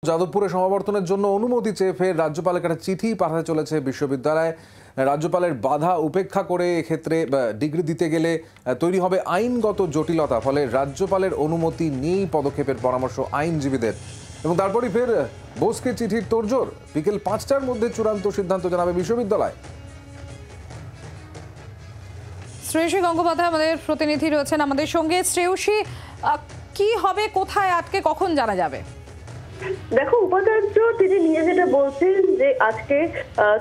যাদবপুরে সমাবর্তনের জন্য অনুমতি চেয়ে ফের রাজ্যপালের কাছে চিঠি পাঠাতে চলেছে বিশ্ববিদ্যালয়। রাজ্যপালের বাধা উপেক্ষা করে এক্ষেত্রে ডিগ্রি দিতে গেলে তৈরি হবে আইনগত জটিলতা, ফলে রাজ্যপালের অনুমতি নিয়েই পদক্ষেপের পরামর্শ আইনজীবীদের। এবং তারপরই ফের বোসকে চিঠির তোড়জোড়, বিকেল 5টার মধ্যে চূড়ান্ত সিদ্ধান্ত জানাবে বিশ্ববিদ্যালয়। শ্রেয়সী গঙ্গোপাধ্যায় আমাদের প্রতিনিধি রয়েছেন আমাদের সঙ্গে। শ্রেয়সী, কি হবে, কোথায় আটকে, কখন জানা যাবে? দেখো, উপাচার্য তিনি নিজে যেটা বলছেন যে আজকে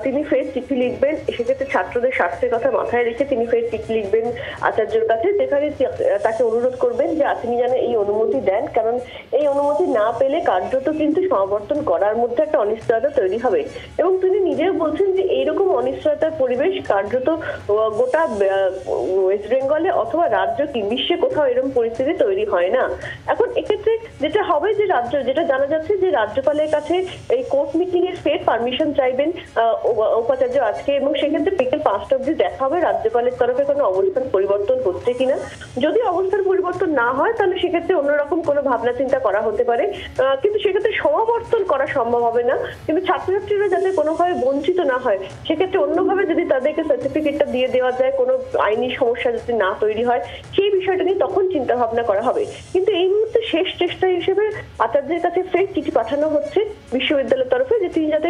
তিনি ফের চিঠি লিখবেন, সেক্ষেত্রে ছাত্রদের স্বার্থের কথা মাথায় রেখে তিনি ফের চিঠি লিখবেন আচার্যের কাছে, যেখানে তাকে অনুরোধ করবেন যে তিনি যেন এই অনুমতি দেন, কারণ এই অনুমতি না পেলে কার্যত কিন্তু সমাবর্তন করার মধ্যে একটা অনিশ্চয়তা তৈরি হবে। এবং তিনি নিজেও বলছেন যে এইরকম অনিশ্চয়তার পরিবেশ কার্যত গোটা ওয়েস্ট বেঙ্গলে অথবা রাজ্য কি বিশ্বে কোথাও এরকম পরিস্থিতি তৈরি হয় না। এখন এক্ষেত্রে যেটা হবে যে যেটা জানা যাচ্ছে যে রাজ্যপালের কাছে এই কোর্ট মিটিং এর ফের পারমিশন চাইবেন উপাচার্য আজকে, এবং সেক্ষেত্রে বিকেল 5টা অবধি দেখা হবে রাজ্যপালের তরফে কোনো অবস্থান পরিবর্তন হচ্ছে কিনা। যদি অবস্থান পরিবর্তন না হয় তাহলে সেক্ষেত্রে অন্যরকম কোনো ভাবনা চিন্তা করা হতে পারে, কিন্তু সেক্ষেত্রে সমাবর্তন করা সম্ভব হবে না। কিন্তু ছাত্রছাত্রীরা যাতে কোনোভাবে বঞ্চিত না হয়, সেক্ষেত্রে অন্যভাবে যদি তাদেরকে সার্টিফিকেটটা দিয়ে দেওয়া যায়, কোনো আইনি সমস্যা যদি না তৈরি হয়, সেই বিষয়টা নিয়ে তখন চিন্তা ভাবনা করা হবে। কিন্তু এই মুহূর্তে শেষ চেষ্টা হিসেবে আচার্যের কাছে ফের চিঠি পাঠানো হচ্ছে বিশ্ববিদ্যালয়ের তরফে যে তিনি যাতে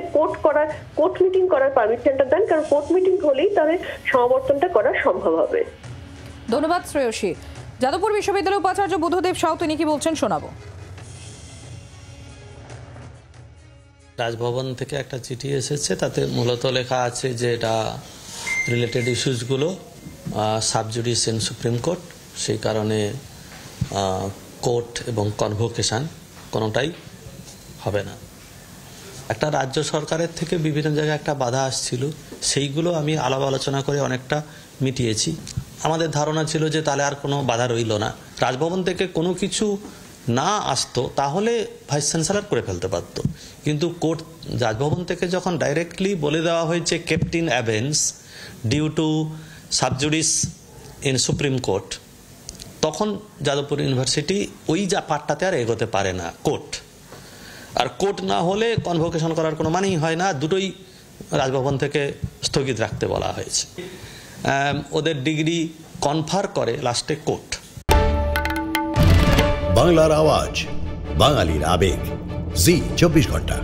কোর্ট মিটিং করার পারমিশনটা দেন, কারণ কোর্ট মিটিং হলেই তাদের সমাবর্তনটা করা সম্ভব হবে। ধন্যবাদ শ্রেয়সী। যাদবপুর বিশ্ববিদ্যালয়ের উপাচার্য বুদ্ধদেব সাউ তিনি কি বলছেন শোনাবো। রাজভবন থেকে একটা চিঠি এসেছে, তাতে মূলত লেখা আছে যে এটা রিলেটেড ইস্যুসগুলো সাবজুডিস ইন সুপ্রিম কোর্ট, সেই কারণে কোর্ট এবং কনভোকেশন কোনোটাই হবে না। একটা রাজ্য সরকারের থেকে বিভিন্ন জায়গায় একটা বাধা আসছিল, সেইগুলো আমি আলাপ আলোচনা করে অনেকটা মিটিয়েছি। আমাদের ধারণা ছিল যে তাহলে আর কোনো বাধা রইল না, রাজভবন থেকে কোনো কিছু না আসতো তাহলে ভাইস চ্যান্সেলর করে ফেলতে পারত। কিন্তু কোর্ট রাজভবন থেকে যখন ডাইরেক্টলি বলে দেওয়া হয়েছে kept in abeyance due to sub judice in supreme court, তখন যাদবপুর ইউনিভার্সিটি ওই যা পার্টটাতে আর এগোতে পারে না। কোর্ট আর কোর্ট না হলে কনভোকেশন করার কোনো মানেই হয় না, দুটোই রাজভবন থেকে স্থগিত রাখতে বলা হয়েছে। ওদের ডিগ্রি কনফার করে লাস্টে কোর্ট। বাংলার আওয়াজ, বাঙালির আবেগ, জি 24 ঘন্টা।